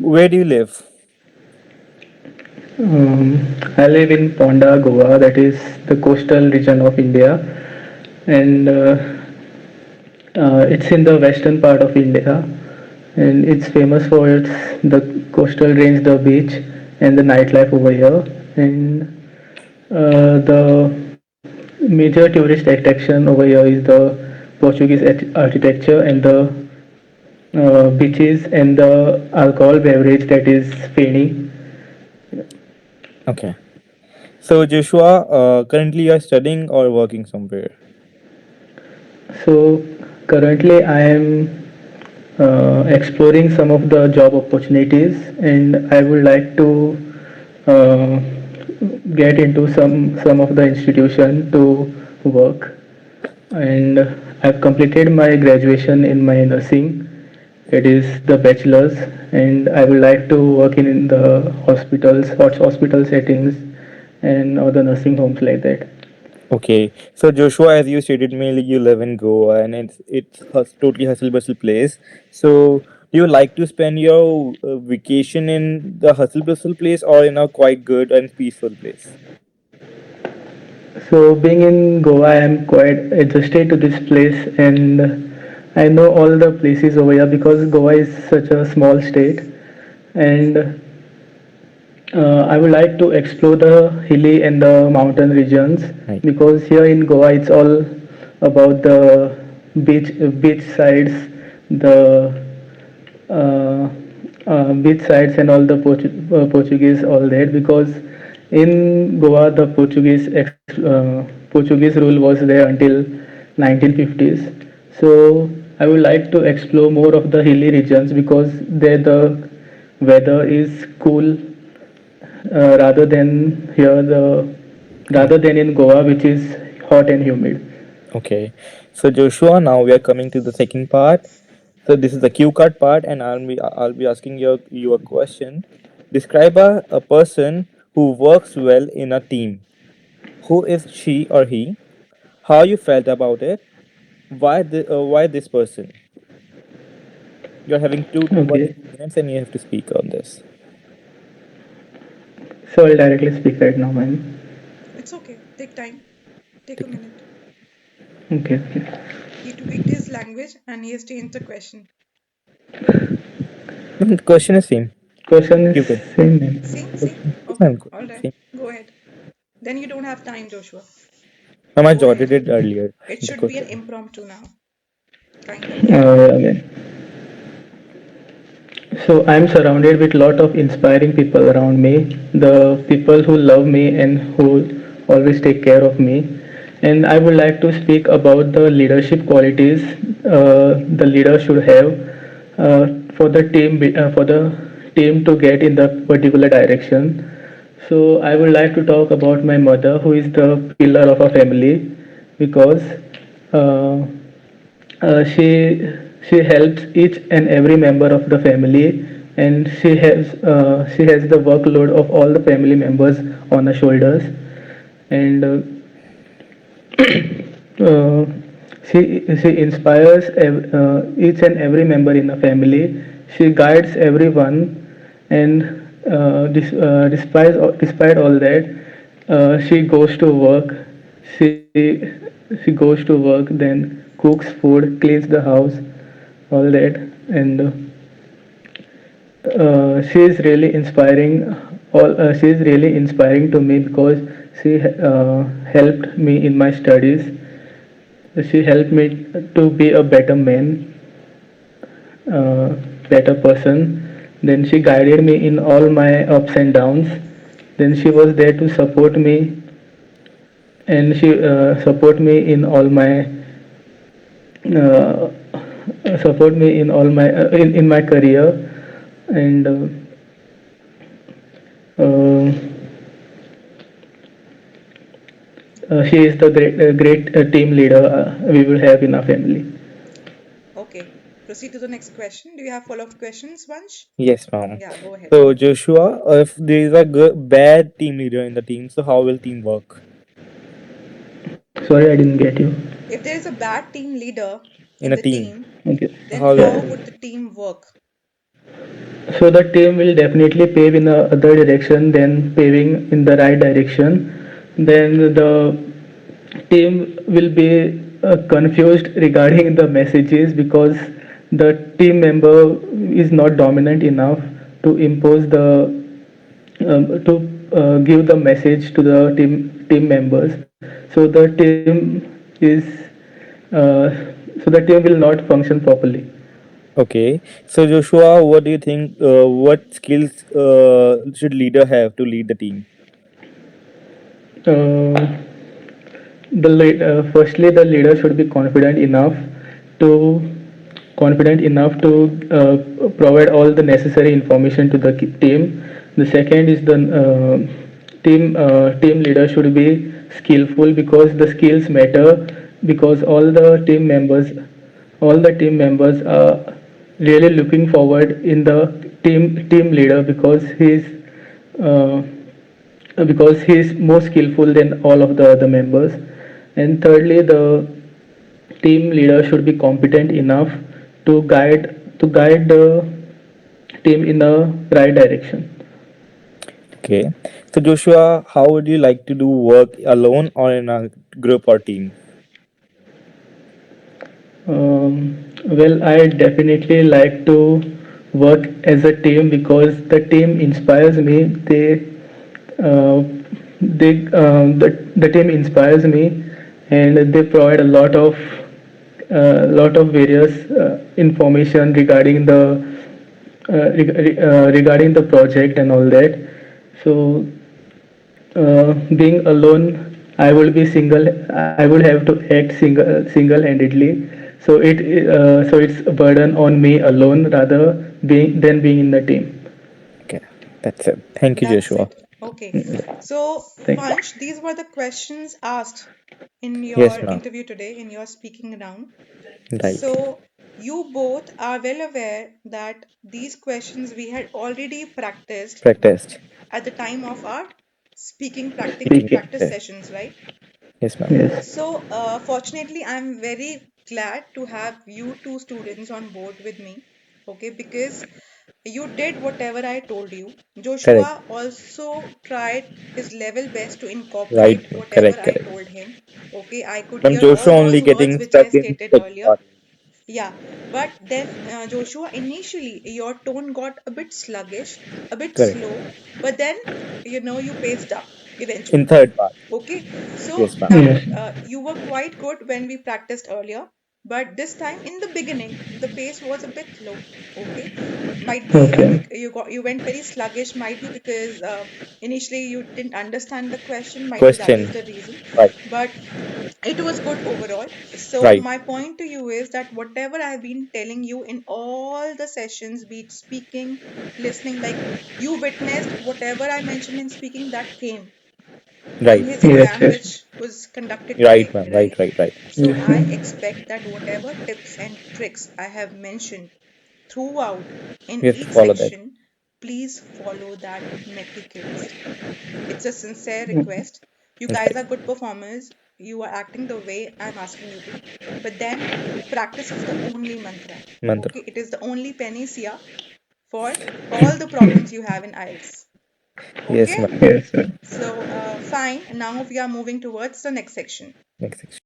Where do you live? I live in Ponda, Goa, that is the coastal region of India, and it's in the western part of India, and it's famous for its the coastal range, the beach, and the nightlife over here. And the major tourist attraction over here is the Portuguese architecture and the beaches and the alcohol beverage that is Feni. Okay. So, Joshua, currently you are studying or working somewhere? So currently I am exploring some of the job opportunities, and I would like to uh, get into some of the institution to work. And I've completed my graduation in my nursing. It is the bachelor's, and I would like to work in the hospitals, hospital settings, and other nursing homes like that. Okay. So, Joshua, as you stated, mainly you live in Goa, and it's totally hustle bustle place. So, do you like to spend your vacation in the hustle bustle place or in a quite good and peaceful place? So being in Goa, I am quite adjusted to this place, and I know all the places over here because Goa is such a small state, and I would like to explore the hilly and the mountain regions Right. because here in Goa it's all about the beach sides, the uh, beach sides and all the Portuguese all that because in Goa the Portuguese rule was there until 1950s. So I would like to explore more of the hilly regions because there the weather is cool rather than here the Okay. rather than in Goa which is hot and humid. Okay. So, Joshua, now we are coming to the second part. So, this is the cue card part, and I'll be asking you a question. Describe a person who works well in a team. Who is she or he? How you felt about it? Why this person? You're having one to Okay, 2 minutes, and you have to speak on this. so I'll directly speak right now, man. It's okay. Take time. Take a Take- minute. Okay, okay. He tweaked his language and he has changed the question. No, the question is same. Question is You can. same, man. Same, same. Okay. Okay. Same. All right. Same. Go ahead. Then you don't have time, Joshua. I Go jotted ahead. it earlier. It The should be an question. impromptu now, kind of. Yeah, so I'm surrounded with lot of inspiring people around me. The people who love me and who always take care of me. And I would like to speak about the leadership qualities the leader should have for the team to get in the particular direction. So I would like to talk about my mother, who is the pillar of a family, because uh, she helps each and every member of the family, and she has the workload of all the family members on her shoulders, and uh, she inspires each and every member in the family. She guides everyone, and despite all that, she goes to work. She goes to work, then cooks food, cleans the house, all that, and she is really inspiring. She is really inspiring to me because she helped me in my studies. She helped me to be a better man, uh, better person. Then she guided me in all my ups and downs. Then she was there to support me, and she support me in all my uh, support me in all my in my career, and uh, she is the great team leader we will have in our family. Okay. Proceed to the next question. Do you have follow-up questions, Vansh? Yes, ma'am. Yeah, go ahead. So, Joshua, if there is a bad team leader in the team, so how will team work Sorry, I didn't get you. If there is a bad team leader in in a the team? team, Okay. then How will how Yeah. would the team work? So the team will definitely pave in the other direction than paving in the right direction. Then the team will be confused regarding the messages because the team member is not dominant enough to impose the to give the message to the team members. So the team is so the team will not function properly. Okay. So Joshua, what do you think? What skills should leader have to lead the team? Uh, firstly the leader should be to confident enough to provide all the necessary information to the team. The second is the team leader should be skillful because the skills matter, because all the team members are really looking forward in the team leader uh, because he is more skillful than all of the other members. And thirdly, the team leader should be competent enough to guide the team in the right direction. Okay. So Joshua, how would you like to do work alone or in a group or team? Well, I definitely like to work as a team because the team inspires me. Uh, the team inspires me, and they provide a lot of various information regarding the project and all that. So being alone, I will have to act single-handedly. So it's a burden on me alone rather being than being in the team. Okay. That's it. Thank you, That's Joshua. it. Okay. So, Thank you. Vansh, these were the questions asked in Yes, your ma'am. interview today, in your speaking round. Right. So, you both are well aware that these questions we had already practiced Practiced. at the time of our speaking Speaking practice practice. sessions, right? Yes, ma'am. Yes. So, fortunately, I'm very glad to have you two students on board with me. Okay, because you did whatever I told you. Correct. Joshua also tried his level best to Right, incorporate ma'am. whatever Correct, I correct. told him. Okay, I could Ma'am, hear all Joshua only those words getting which I stuck in stated second earlier. part. Yeah, but then Joshua, initially your tone got a bit sluggish, a bit Correct. slow, but then you paced up In eventually. third part. Okay, so Yes, ma'am. that Yes. you were quite good when we practiced earlier, but this time in the beginning the pace was a bit low. Okay, might be Okay. you went very sluggish. Might be because initially you didn't understand the question. Might be that is Question. the reason, Right. but it was good overall. So Right. my point to you is that whatever I've been telling you in all the sessions, be it speaking, listening, like you witnessed whatever I mentioned in speaking that came in Right. his Yes. exam Yes. which was conducted Right, today, ma'am. Right, right? right, right. So Yes, I ma'am. expect that whatever tips and tricks I have mentioned throughout in We have to each follow that. section, please follow that meticulously. It's a sincere request. You guys Right. are good performers. You are acting the way I'm asking you to. But then practice is the only mantra. Mantra. Okay, it is the only panacea for all the problems you have in IELTS. Yes, Okay, ma'am. Yes, ma'am. so fine. Now we are moving towards the next section. Next section.